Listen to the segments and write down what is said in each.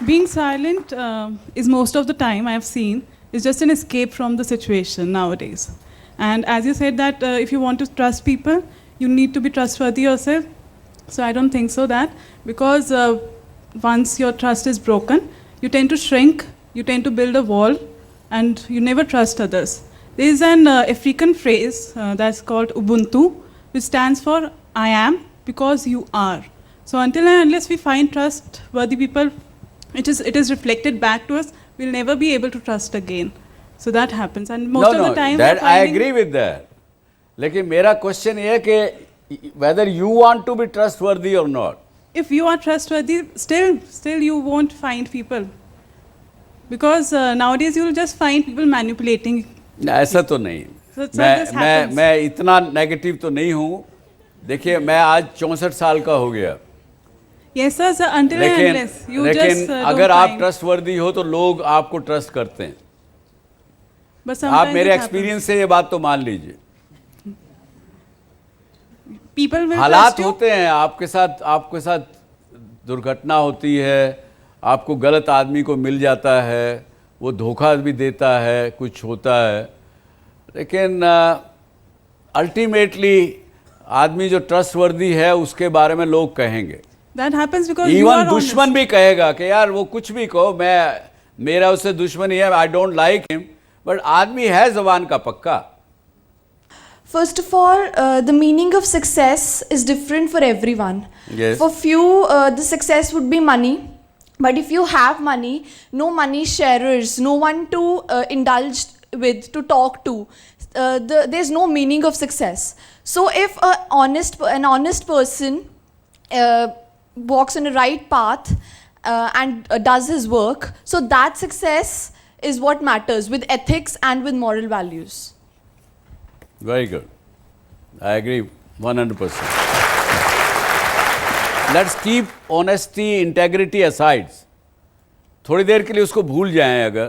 being silent is most of the time I've seen is just an escape from the situation nowadays. And as you said that if you want to trust people, you need to be trustworthy yourself. So I don't think so that, because once your trust is broken, you tend to shrink, you tend to build a wall, and you never trust others. There is an African phrase that's called Ubuntu, which stands for I am because you are. So until and unless we find trustworthy people, it is reflected back to us, we'll never be able to trust again. So that happens, and most of the time that I agree with that. लेकिन मेरा question ये है कि whether you want to be trustworthy or not. If you are trustworthy, still you won't find people, because nowadays you will just find people manipulating. ऐसा तो नहीं. So this happens. मैं इतना नेगेटिव तो नहीं हूँ. देखिए मैं आज 64 साल का हो गया. Yes sir, so until and unless you just लेकिन don't अगर आप find. ट्रस्टवर्दी हो तो लोग आपको ट्रस्ट करते हैं. But आप sometimes मेरे it happens. एक्सपीरियंस से ये बात तो मान लीजिए. People will हालात trust you. होते हैं आपके साथ दुर्घटना होती है, आपको गलत आदमी को मिल जाता है, वो धोखा भी देता है, कुछ होता है, लेकिन अल्टीमेटली आदमी जो ट्रस्टवर्दी है उसके बारे में लोग कहेंगे. That happens because you even are honest. दुश्मन भी कहेगा कि यार वो कुछ भी कहो, मेरा उससे दुश्मनी है, I don't like him, but आदमी है जबान का पक्का. First of all, the meaning of success is different for everyone. Yes. For few, the success would be money. But if you have money, no money sharers, no one to indulge with, to talk to, there's no meaning of success. So if an honest person walks on the right path and does his work, so that success is what matters, with ethics and with moral values. Very good. I agree 100%. Let's keep honesty, integrity aside. थोड़ी देर के लिए उसको भूल जाएं. अगर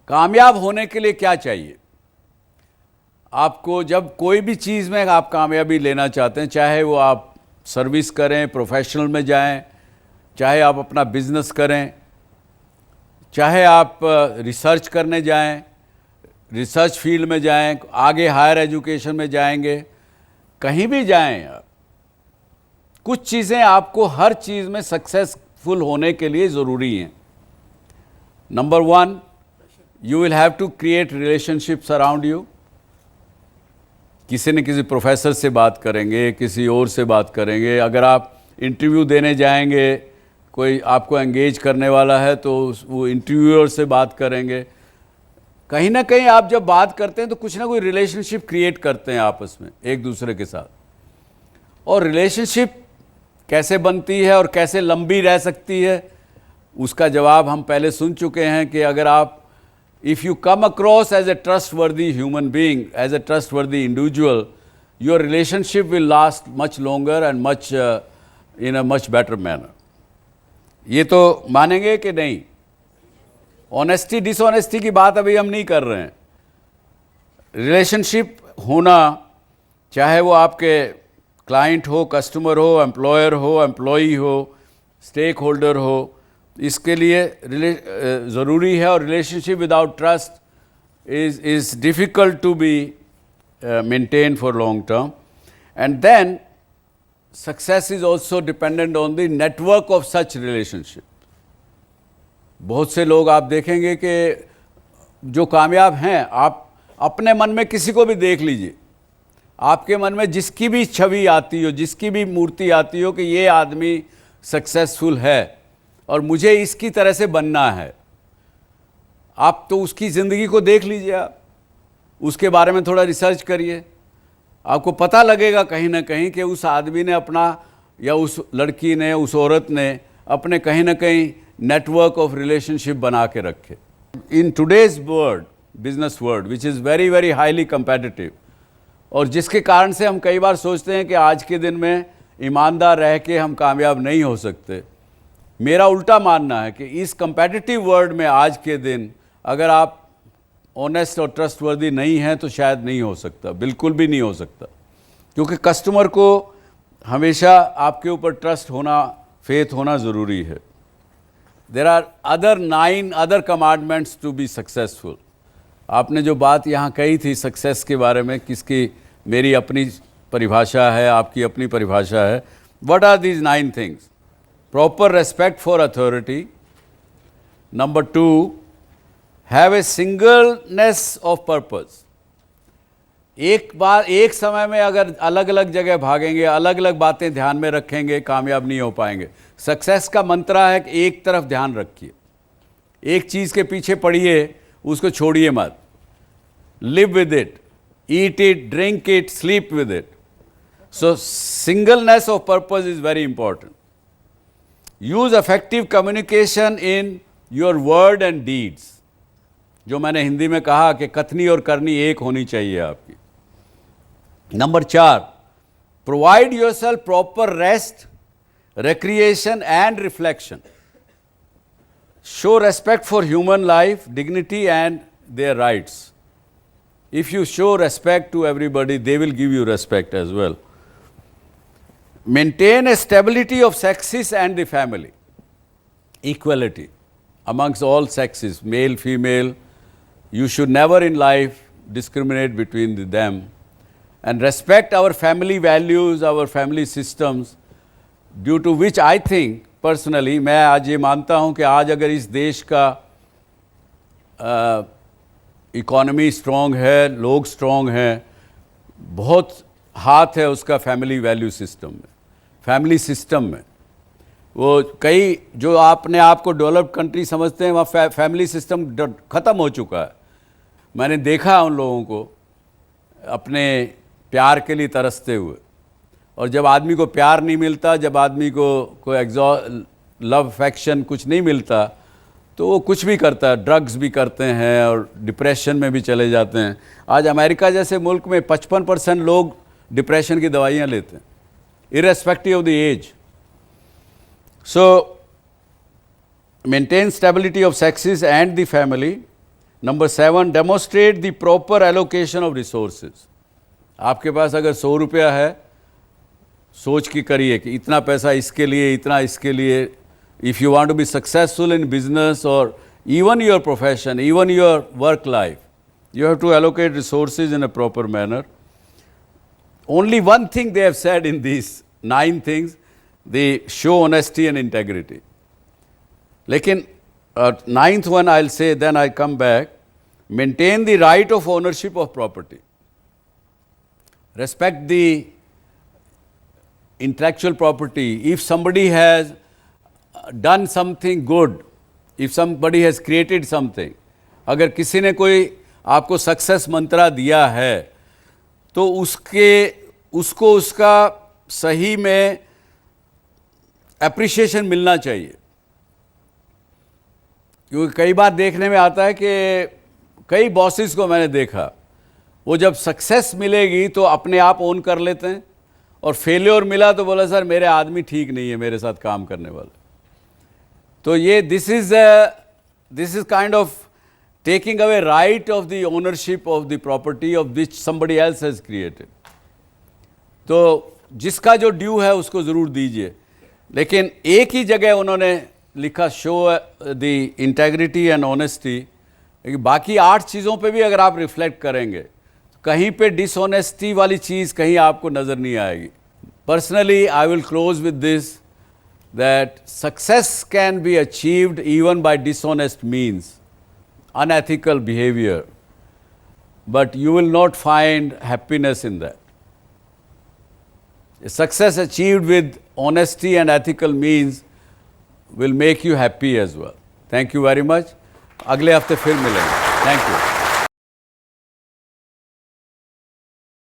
कामयाब होने के लिए क्या चाहिए आपको, जब कोई भी चीज़ में आप कामयाबी लेना चाहते हैं, चाहे वो आप सर्विस करें, प्रोफेशनल में जाएं, चाहे आप अपना बिजनेस करें, चाहे आप रिसर्च करने जाएं, रिसर्च फील्ड में जाएं, आगे हायर एजुकेशन में जाएंगे, कहीं भी जाएं आप, कुछ चीज़ें आपको हर चीज़ में सक्सेसफुल होने के लिए ज़रूरी हैं. Number 1, you will have to create relationships around you. किसी न किसी प्रोफेसर से बात करेंगे, किसी और से बात करेंगे. अगर आप इंटरव्यू देने जाएंगे, कोई आपको एंगेज करने वाला है तो वो इंटरव्यूअर से बात करेंगे. कहीं ना कहीं आप जब बात करते हैं तो कुछ ना कोई रिलेशनशिप क्रिएट करते हैं आपस में एक दूसरे के साथ. और रिलेशनशिप कैसे बनती है और कैसे लंबी रह सकती है, उसका जवाब हम पहले सुन चुके हैं कि अगर आप if you come across as a trustworthy human being, as a trustworthy individual, your relationship will last much longer and much in a much better manner. ये तो मानेंगे कि नहीं? ऑनेस्टी डिसऑनेस्टी की बात अभी हम नहीं कर रहे हैं. रिलेशनशिप होना, चाहे वो आपके क्लाइंट हो, कस्टमर हो, एम्प्लॉयर हो, एम्प्लॉई हो, स्टेक होल्डर हो, इसके लिए ज़रूरी है. और relationship without trust is difficult to be maintain for long term. And then success is also dependent on the network of such relationship. बहुत से लोग आप देखेंगे कि जो कामयाब हैं, आप अपने मन में किसी को भी देख लीजिए, आपके मन में जिसकी भी छवि आती हो, जिसकी भी मूर्ति आती हो कि ये आदमी सक्सेसफुल है और मुझे इसकी तरह से बनना है, आप तो उसकी ज़िंदगी को देख लीजिए, आप उसके बारे में थोड़ा रिसर्च करिए, आपको पता लगेगा कहीं ना कहीं कि उस आदमी ने अपना, या उस लड़की ने, उस औरत ने अपने कहीं ना कहीं नेटवर्क ऑफ रिलेशनशिप बना के रखे. In today's world, business world, which is very very highly competitive, और जिसके कारण से हम कई बार सोचते हैं कि आज के दिन में ईमानदार रह के हम कामयाब नहीं हो सकते. मेरा उल्टा मानना है कि इस कंपेटिटिव वर्ल्ड में आज के दिन अगर आप ऑनेस्ट और ट्रस्टवर्दी नहीं हैं तो शायद नहीं हो सकता, बिल्कुल भी नहीं हो सकता. क्योंकि कस्टमर को हमेशा आपके ऊपर ट्रस्ट होना, फेथ होना ज़रूरी है. there are other 9 other commandments to be successful. आपने जो बात यहाँ कही थी सक्सेस के बारे में, किसकी, मेरी अपनी परिभाषा है, आपकी अपनी परिभाषा है. What are these 9 things? Proper respect for authority. Number 2, have a singleness of purpose. एक समय में अगर अलग अलग जगह भागेंगे, अलग अलग बातें ध्यान में रखेंगे, कामयाब नहीं हो पाएंगे. सक्सेस का मंत्रा है कि एक तरफ ध्यान रखिए, एक चीज़ के पीछे पड़िए, उसको छोड़िए मत. Live with it, eat it, drink it, sleep with it. So singleness of purpose is very important. Use effective communication in your word and deeds. जो मैंने हिंदी में कहा कि कथनी और करनी एक होनी चाहिए आपकी. Number 4, provide yourself proper rest, recreation and reflection. Show respect for human life, dignity and their rights. If you show respect to everybody, they will give you respect as well. Maintain a stability of sexes and the family. Equality amongst all sexes, male, female. You should never in life discriminate between them. And respect our family values, our family systems, due to which I think personally, मैं आज ये मानता हूँ कि आज अगर इस देश का इकोनॉमी स्ट्रॉन्ग है, लोग स्ट्रॉन्ग हैं, बहुत हाथ है उसका फैमिली वैल्यू सिस्टम में, फैमिली सिस्टम में. वो कई जो आपने आपको डेवलप्ड कंट्री समझते हैं, वहाँ फैमिली सिस्टम ख़त्म हो चुका है. मैंने देखा उन लोगों को अपने प्यार के लिए तरसते हुए. और जब आदमी को प्यार नहीं मिलता, जब आदमी को कोई लव अफेक्शन कुछ नहीं मिलता, तो वो कुछ भी करता है, ड्रग्स भी करते हैं और डिप्रेशन में भी चले जाते हैं. आज अमेरिका जैसे मुल्क में 55% लोग डिप्रेशन की दवाइयाँ लेते हैं, irrespective of the age. So maintain stability of sexes and the family. Number 7, demonstrate the proper allocation of resources. आपके पास अगर 100 रुपया है, सोच के करिए कि इतना पैसा इसके लिए, इतना इसके लिए. If you want to be successful in business और even your profession, even your work life, you have to allocate resources in a proper manner. Only one thing they have said in these 9 things, they show honesty and integrity. Lekin 9th one I'll say, then I come back. Maintain the right of ownership of property. Respect the intellectual property. If somebody has done something good, if somebody has created something, अगर किसी ने कोई आपको success मंत्रा दिया है तो उसको उसका सही में एप्रिशिएशन मिलना चाहिए. क्योंकि कई बार देखने में आता है कि कई बॉसेस को मैंने देखा, वो जब सक्सेस मिलेगी तो अपने आप ओन कर लेते हैं, और फेलियर मिला तो बोला सर मेरे आदमी ठीक नहीं है मेरे साथ काम करने वाला. तो ये this is kind of taking away right of the ownership of the property of which somebody else has created. तो जिसका जो ड्यू है उसको ज़रूर दीजिए. लेकिन एक ही जगह उन्होंने लिखा show the integrity and honesty. बाकी 8 चीज़ों पे भी अगर आप रिफ्लेक्ट करेंगे कहीं पे डिसऑनेस्टी वाली चीज़ कहीं आपको नज़र नहीं आएगी. Personally I will close with this, that success can be achieved even bye dishonest means, unethical behavior, but you will not find happiness in that. A success achieved with honesty and ethical means will make you happy as well. Thank you very much. अगले हफ्ते फिर मिलेंगे. Thank you.